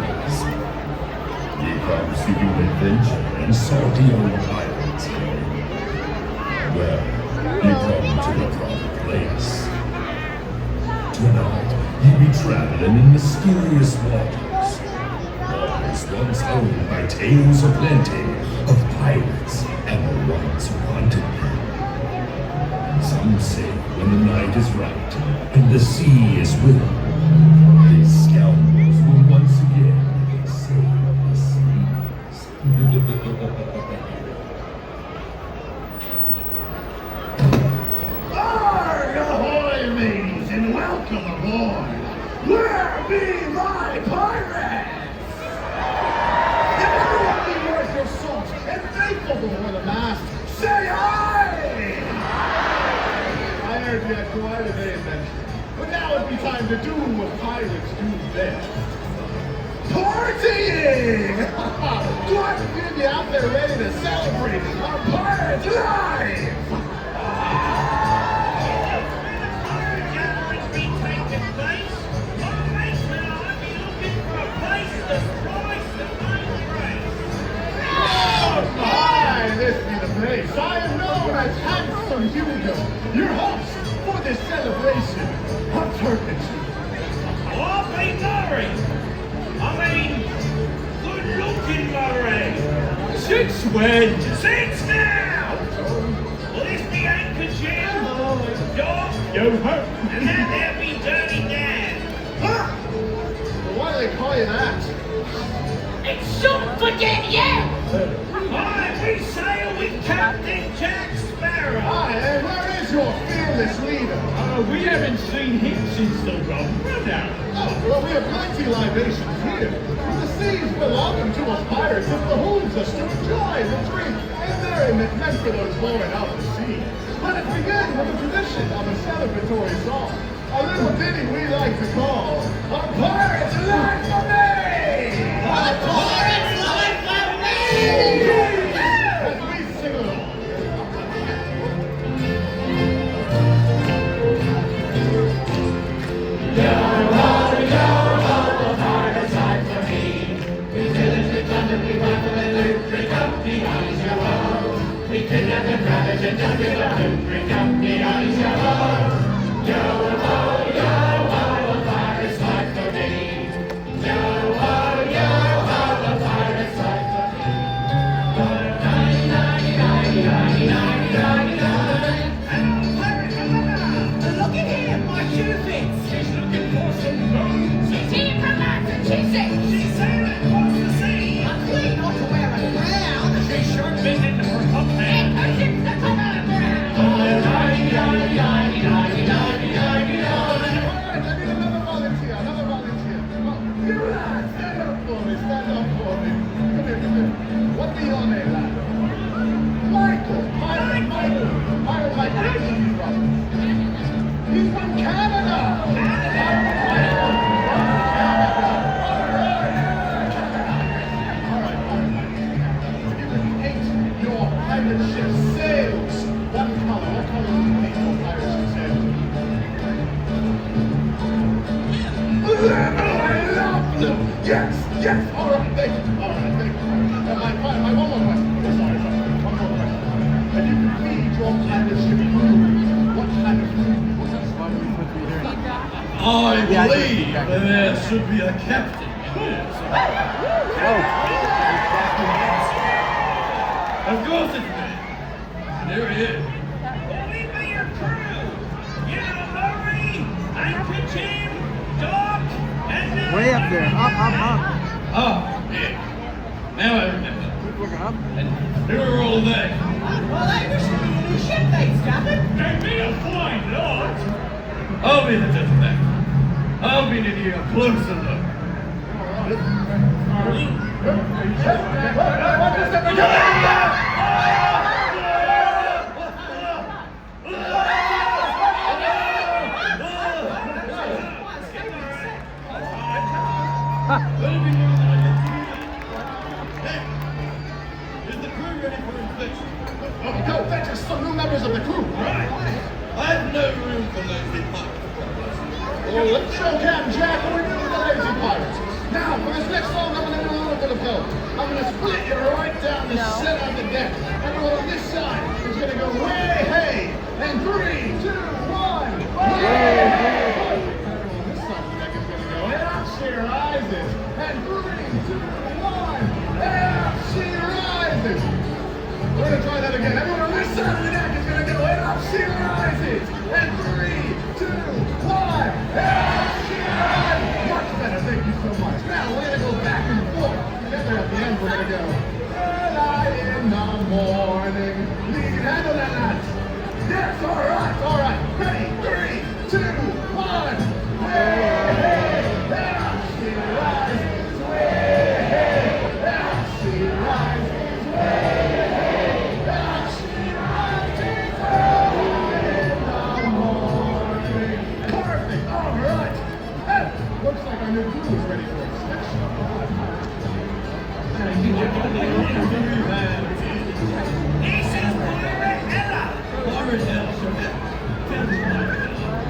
pirates. Ye come seeking adventure and salty old pirates. Well, ye come to the proper place. Tonight, ye be traveling in mysterious waters. Waters once owned by tales of plenty, of pirates and the ones who hunted them. Some say when the night is right and the sea is willing, these scoundrels will once again sail the seas. Arg, ahoy, ladies, and welcome aboard! Where be my pirates? If everyone be worth your salt and faithful before the mast, say aye! I heard you had quite a day adventure, but now it'd be time to do what pirates do best. Partying! Glad to see you out there ready to celebrate our Pirates Live! This be the place. I am known as Handsome Hugo, your host for this celebration of turpitude. Oh, be Murray! I mean, good-looking Murray! Since when? Since now! Well, this be Anchor Jim, Doc, Yo-ho! and that there be Dirty Dan. Huh? Well, why do they call you that? It's short for get yeah! Aye, we sail with Captain Jack Sparrow. Aye, and where is your fearless leader? We haven't seen him since the rum rundown. Oh, well, we have plenty libations here. The seas belonging to us pirates, it behooves us to enjoy the drink and merriment meant for those blowing out the sea. Let it begin with a tradition of a celebratory song, a little ditty we like to call A Pirate's Life for Me! A Pirate's Life for Me! As we sing along. Look at him, my shoe fits! She's looking for some booze. She's here from Massachusetts! She's sailing across the sea. A queen ought to wear a crown! She's sure been in her top And hand. her ship's the color brown! All right, I need another volunteer. Come on, you lads, stand up for me. Come here. What be your name, lad? Michael. Pirate Michael. Where's he from? He's from Canada. All right. If you could paint your pirate ship's sails, what color do you paint your pirate ship's sails? I love them. Yes. All right, thank you. And my one more question. Sorry. One more question. If you could feed your pirate ship food, what kind of food? I believe there should be a captain. Of course it's me. There he is. Well, we be your crew. You know, Murray, Anchor Jim, Doc, and Way up there. Up. Oh, yeah. Now I remember. Looking up. And who are all they? Well, they wish to be a new shipmates, Captain! And me a fine lot. I'll be the gentleman. I'll be needing a closer look. Is the crew ready for inspection? Go fetch us some new members of the crew. Right. I have no room for lazy pirates. Well, let's show Captain Jack what we do with the lazy pirates. Now, for this next song, I'm going to do a little bit of both. I'm going to split you right down the center of the deck. Everyone on this side is going to go way, hey, and 3, 2, 1, way, hey. Everyone on this side of the deck is going to go, and up she rises, and 3, 2, 1, and up she rises. We're going to try that again. Everyone on this side of the deck is going to go, and up she rises, and 3, 2, 1, and up she rises. Much better, thank you so much. Now we're going to go back and forth. Together at the end, we're going to go, early in the morning. You can handle that, lads. Yes, all right. Ready, 3, 2, 1. Way, hey, there she rises. Way, hey, there she rises. Way, hey, there she rises. Early in the morning. Perfect, all right. Hey, looks like our new crew is ready for inspection.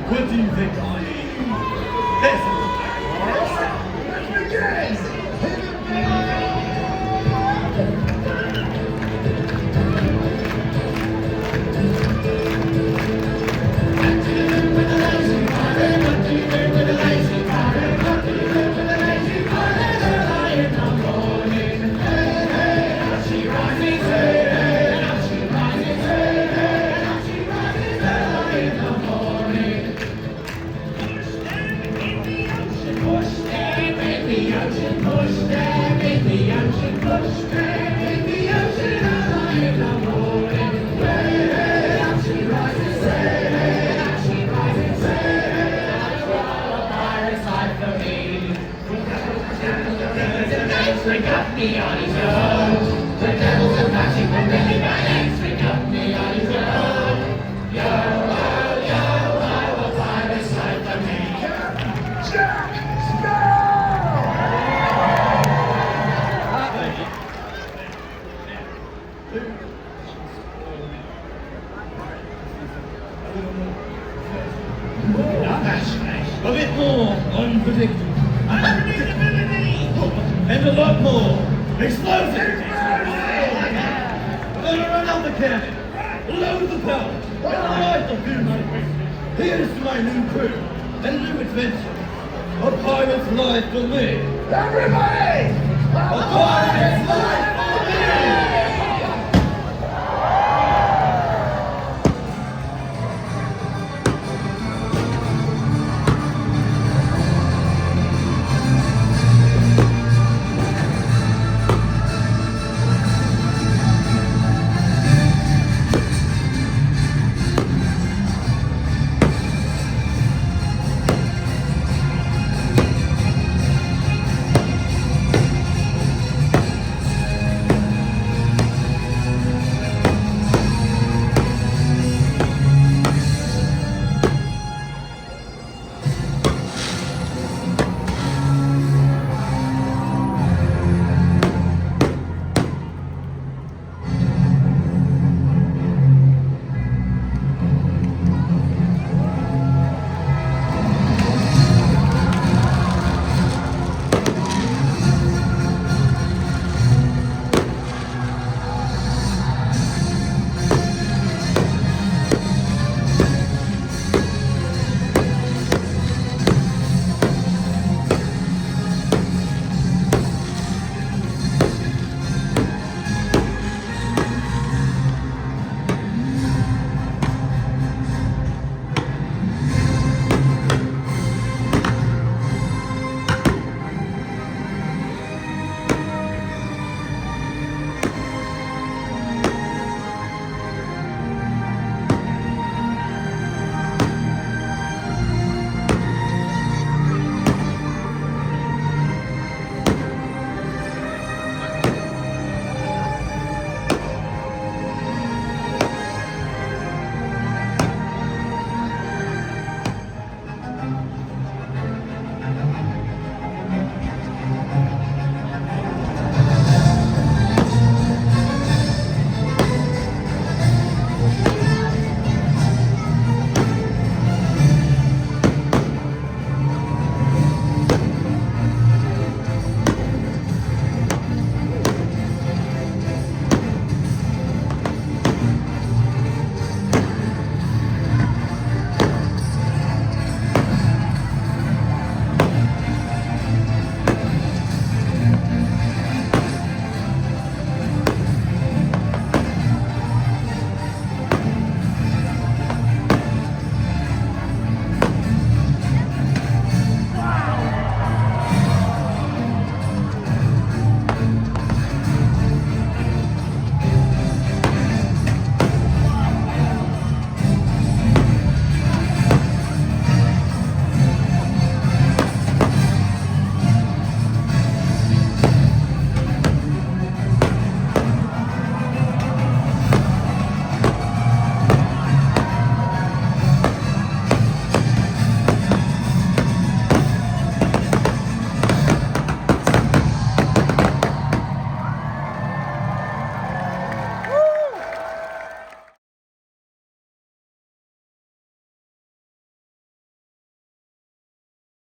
What do you think I am? Let's begin! We got me on his own. The devil's a flashing from many banks. We got me on his own. Yo, oh, yo, I will find a side for me. Jack Sparrow! A bit more unpredictable. And a lot more explosive. We're gonna run out the cannon, load the powder, and light the fusion. Here's to my new crew and new adventure. A pirate's life for me. Everybody! A pirate's life